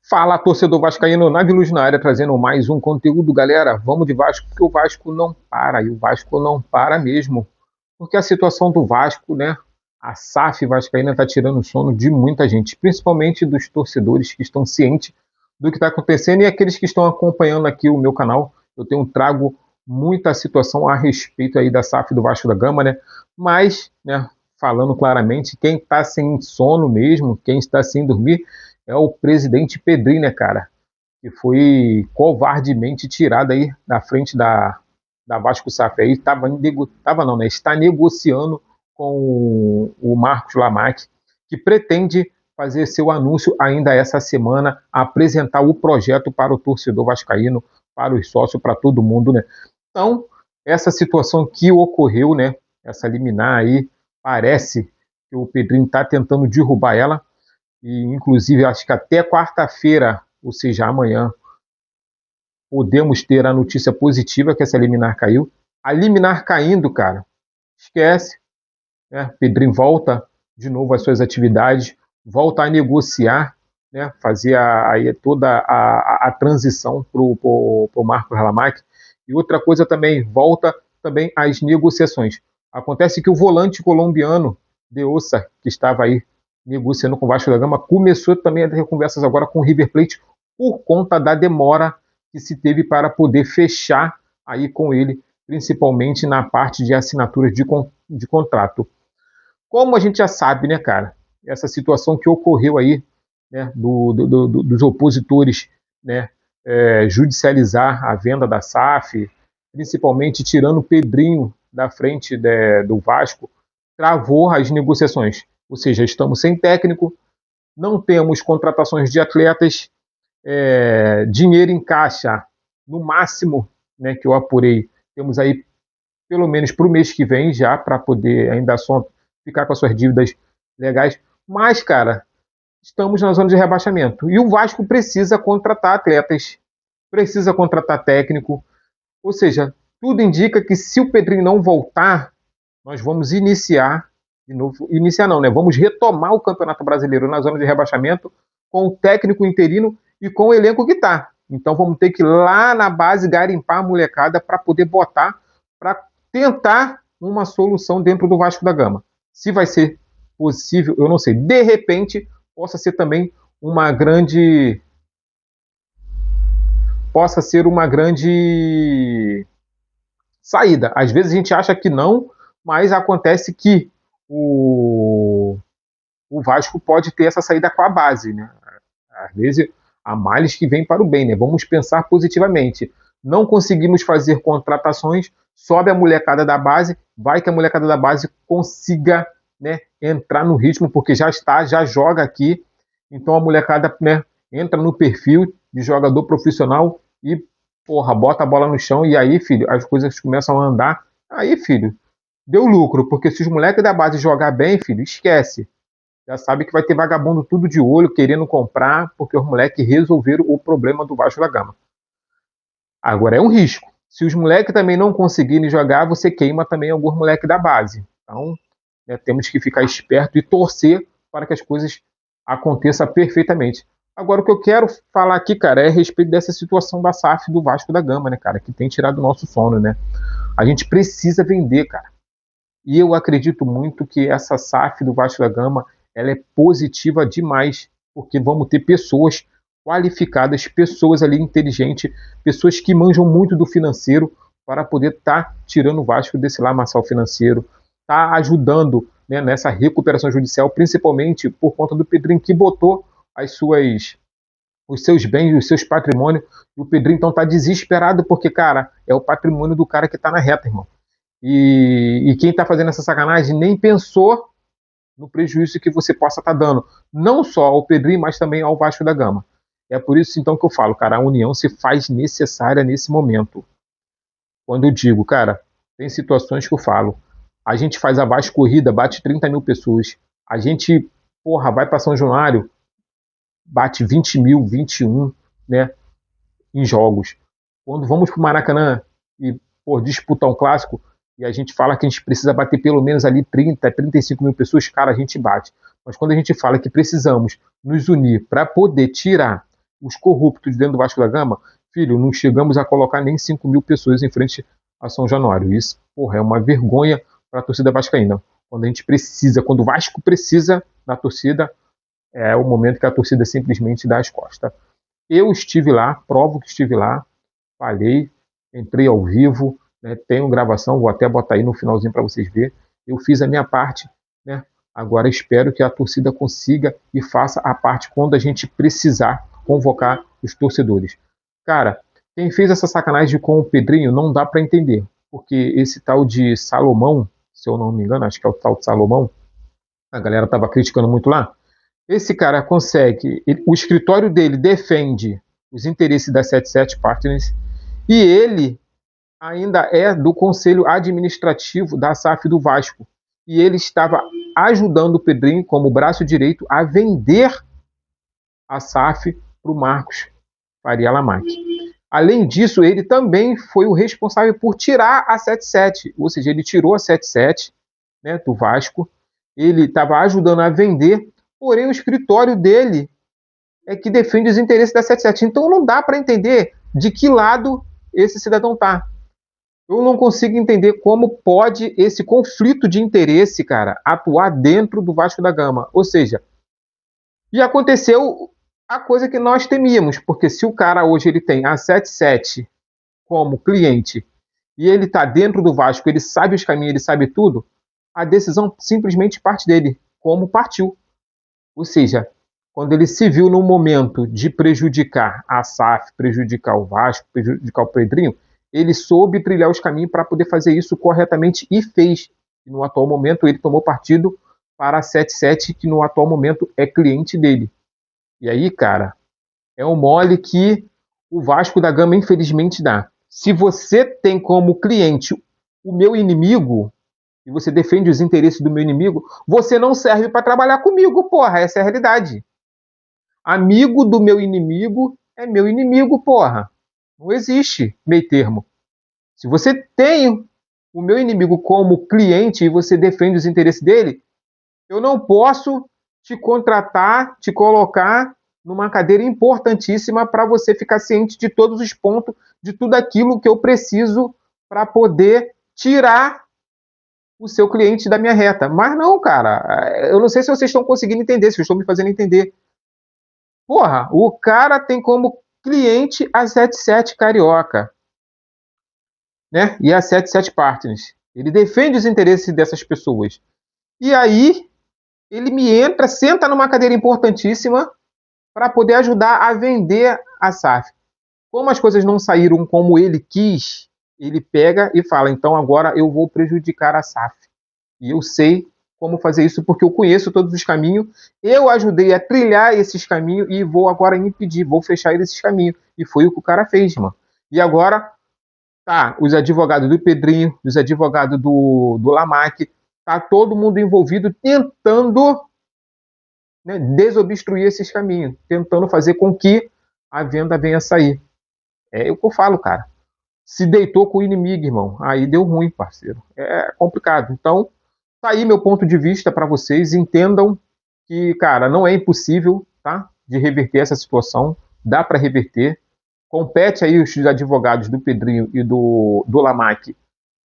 Fala, torcedor vascaíno, Nave Luz na área, trazendo mais um conteúdo, galera. Vamos de Vasco, porque o Vasco não para, e o Vasco não para mesmo. Porque a situação do Vasco, né, a SAF vascaína está tirando o sono de muita gente, principalmente dos torcedores que estão cientes do que está acontecendo e aqueles que estão acompanhando aqui o meu canal. Eu trago muita situação a respeito aí da SAF do Vasco da Gama, né, mas, né, falando claramente, quem está sem sono mesmo, quem está sem dormir, é o presidente Pedrinho, né, cara? Que foi covardemente tirado aí da frente da Vasco SAF. Aí está negociando com o Marcos Lamac, que pretende fazer seu anúncio ainda essa semana, apresentar o projeto para o torcedor vascaíno, para os sócios, para todo mundo, né? Então, essa situação que ocorreu, né? Essa liminar aí, parece que o Pedrinho está tentando derrubar ela, e inclusive acho que até quarta-feira, ou seja, amanhã, podemos ter a notícia positiva que essa liminar caiu. A liminar caindo, cara, esquece, né? Pedrinho volta de novo às suas atividades, volta a negociar, né? Fazer aí toda a transição para o Marcos Lamac. E outra coisa também, volta também às negociações. Acontece que o volante colombiano, De Ossa, que estava aí negociando com o Vasco da Gama, começou também a ter conversas agora com o River Plate por conta da demora que se teve para poder fechar aí com ele, principalmente na parte de assinaturas de contrato. Como a gente já sabe, né, cara, essa situação que ocorreu aí, né, dos opositores, né, judicializar a venda da SAF, principalmente tirando o Pedrinho da frente do Vasco, travou as negociações. Ou seja, estamos sem técnico, não temos contratações de atletas, dinheiro em caixa, no máximo, né, que eu apurei, temos aí pelo menos para o mês que vem já, para poder ainda só ficar com as suas dívidas legais. Mas, cara, estamos na zona de rebaixamento. E o Vasco precisa contratar atletas, precisa contratar técnico. Ou seja, tudo indica que se o Pedrinho não voltar, nós vamos iniciar de novo. Iniciar não, né? Vamos retomar o Campeonato Brasileiro na zona de rebaixamento com o técnico interino e com o elenco que está. Então vamos ter que ir lá na base garimpar a molecada para poder botar, para tentar uma solução dentro do Vasco da Gama. Se vai ser possível, eu não sei. De repente, possa ser também uma grande saída. Às vezes a gente acha que não, mas acontece que o Vasco pode ter essa saída com a base, né? Às vezes há males que vêm para o bem, né? Vamos pensar positivamente. Não conseguimos fazer contratações, sobe a molecada da base, vai que a molecada da base consiga, né, entrar no ritmo, porque já joga aqui. Então a molecada, né, entra no perfil de jogador profissional e, porra, bota a bola no chão e aí, filho, as coisas começam a andar. Aí, filho, deu lucro, porque se os moleques da base jogar bem, filho, esquece. Já sabe que vai ter vagabundo tudo de olho, querendo comprar, porque os moleques resolveram o problema do Vasco da Gama. Agora é um risco. Se os moleques também não conseguirem jogar, você queima também alguns moleques da base. Então, né, temos que ficar esperto e torcer para que as coisas aconteçam perfeitamente. Agora, o que eu quero falar aqui, cara, é a respeito dessa situação da SAF do Vasco da Gama, né, cara, que tem tirado o nosso sono, né? A gente precisa vender, cara. E eu acredito muito que essa SAF do Vasco da Gama ela é positiva demais, porque vamos ter pessoas qualificadas, pessoas ali inteligentes, pessoas que manjam muito do financeiro para poder estar tirando o Vasco desse lamaçal financeiro, tá ajudando, né, nessa recuperação judicial, principalmente por conta do Pedrinho que botou os seus bens, os seus patrimônios, e o Pedrinho então está desesperado porque, cara, é o patrimônio do cara que está na reta, irmão. E quem está fazendo essa sacanagem nem pensou no prejuízo que você possa estar dando, não só ao Pedrinho, mas também ao Vasco da Gama. É por isso então que eu falo, cara, a união se faz necessária nesse momento. Quando eu digo, cara, tem situações que eu falo, a gente faz a Vasco corrida, bate 30 mil pessoas, a gente, porra, vai para São Januário, bate 20 mil, 21, né, em jogos. Quando vamos para o Maracanã e, pô, disputar um clássico, e a gente fala que a gente precisa bater pelo menos ali 30, 35 mil pessoas, cara, a gente bate. Mas quando a gente fala que precisamos nos unir para poder tirar os corruptos dentro do Vasco da Gama, filho, não chegamos a colocar nem 5 mil pessoas em frente a São Januário. Isso, porra, é uma vergonha para a torcida vascaína. Quando a gente precisa, quando o Vasco precisa da torcida, é o momento que a torcida simplesmente dá as costas. Eu estive lá, provo que estive lá, falei, entrei ao vivo, né, tenho gravação, vou até botar aí no finalzinho para vocês verem. Eu fiz a minha parte, né? Agora espero que a torcida consiga e faça a parte quando a gente precisar convocar os torcedores. Cara, quem fez essa sacanagem com o Pedrinho não dá para entender, porque esse tal de Salomão, se eu não me engano, acho que é o tal de Salomão, a galera estava criticando muito lá. Esse cara consegue, o escritório dele defende os interesses da 77 Partners e ele ainda é do conselho administrativo da SAF do Vasco. E ele estava ajudando o Pedrinho, como braço direito, a vender a SAF para o Marcos Faria Lamac. Além disso, ele também foi o responsável por tirar a 77, ou seja, ele tirou a 77, né, do Vasco, ele estava ajudando a vender, porém o escritório dele é que defende os interesses da 77. Então não dá para entender de que lado esse cidadão está. Eu não consigo entender como pode esse conflito de interesse, cara, atuar dentro do Vasco da Gama. Ou seja, e aconteceu a coisa que nós temíamos, porque se o cara hoje ele tem a 77 como cliente e ele está dentro do Vasco, ele sabe os caminhos, ele sabe tudo, a decisão simplesmente parte dele, como partiu. Ou seja, quando ele se viu no momento de prejudicar a SAF, prejudicar o Vasco, prejudicar o Pedrinho, ele soube trilhar os caminhos para poder fazer isso corretamente e fez. E no atual momento, ele tomou partido para a 77, que no atual momento é cliente dele. E aí, cara, é um mole que o Vasco da Gama infelizmente dá. Se você tem como cliente o meu inimigo, e você defende os interesses do meu inimigo, você não serve para trabalhar comigo, porra, essa é a realidade. Amigo do meu inimigo é meu inimigo, porra. Não existe meio termo. Se você tem o meu inimigo como cliente e você defende os interesses dele, eu não posso te contratar, te colocar numa cadeira importantíssima para você ficar ciente de todos os pontos, de tudo aquilo que eu preciso para poder tirar o seu cliente da minha reta. Mas não, cara, eu não sei se vocês estão conseguindo entender, se eu estou me fazendo entender. Porra, o cara tem como cliente a 77 Carioca, né? E a 77 Partners. Ele defende os interesses dessas pessoas. E aí, ele me entra, senta numa cadeira importantíssima para poder ajudar a vender a SAF. Como as coisas não saíram como ele quis, ele pega e fala, então agora eu vou prejudicar a SAF. E eu sei como fazer isso porque eu conheço todos os caminhos, eu ajudei a trilhar esses caminhos e vou agora impedir, vou fechar esses caminhos. E foi o que o cara fez, mano. E agora, tá, os advogados do Pedrinho, os advogados do Lamac, tá todo mundo envolvido tentando, né, desobstruir esses caminhos, tentando fazer com que a venda venha a sair. É o que eu falo, cara. Se deitou com o inimigo, irmão. Aí deu ruim, parceiro. É complicado. Então, tá aí meu ponto de vista para vocês. Entendam que, cara, não é impossível, tá? De reverter essa situação. Dá para reverter. Compete aí os advogados do Pedrinho e do Lamac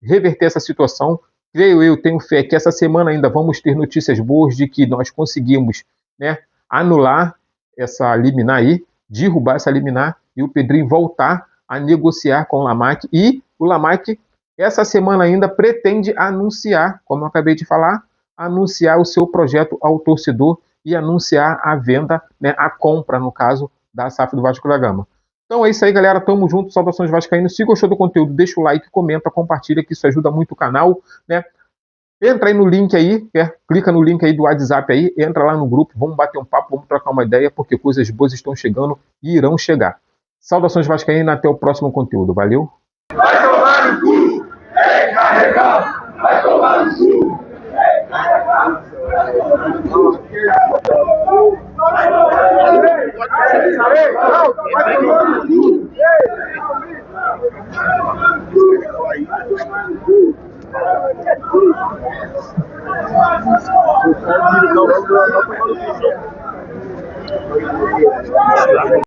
reverter essa situação. Creio eu, tenho fé que essa semana ainda vamos ter notícias boas de que nós conseguimos, né, anular essa liminar aí, derrubar essa liminar e o Pedrinho voltar a negociar com o Lamac. E o Lamac, essa semana ainda, pretende anunciar, como eu acabei de falar, anunciar o seu projeto ao torcedor e anunciar a venda, né, a compra, no caso, da SAF do Vasco da Gama. Então é isso aí, galera. Tamo junto. Saudações vascaínos. Se gostou do conteúdo, deixa o like, comenta, compartilha, que isso ajuda muito o canal, né? Entra aí no link aí, clica no link aí do WhatsApp aí, entra lá no grupo, vamos bater um papo, vamos trocar uma ideia, porque coisas boas estão chegando e irão chegar. Saudações vascaínas, até o próximo conteúdo. Valeu! Vai tomar no cu! É carregar! Vai tomar no cu! É carregar! Vai tomar no cu!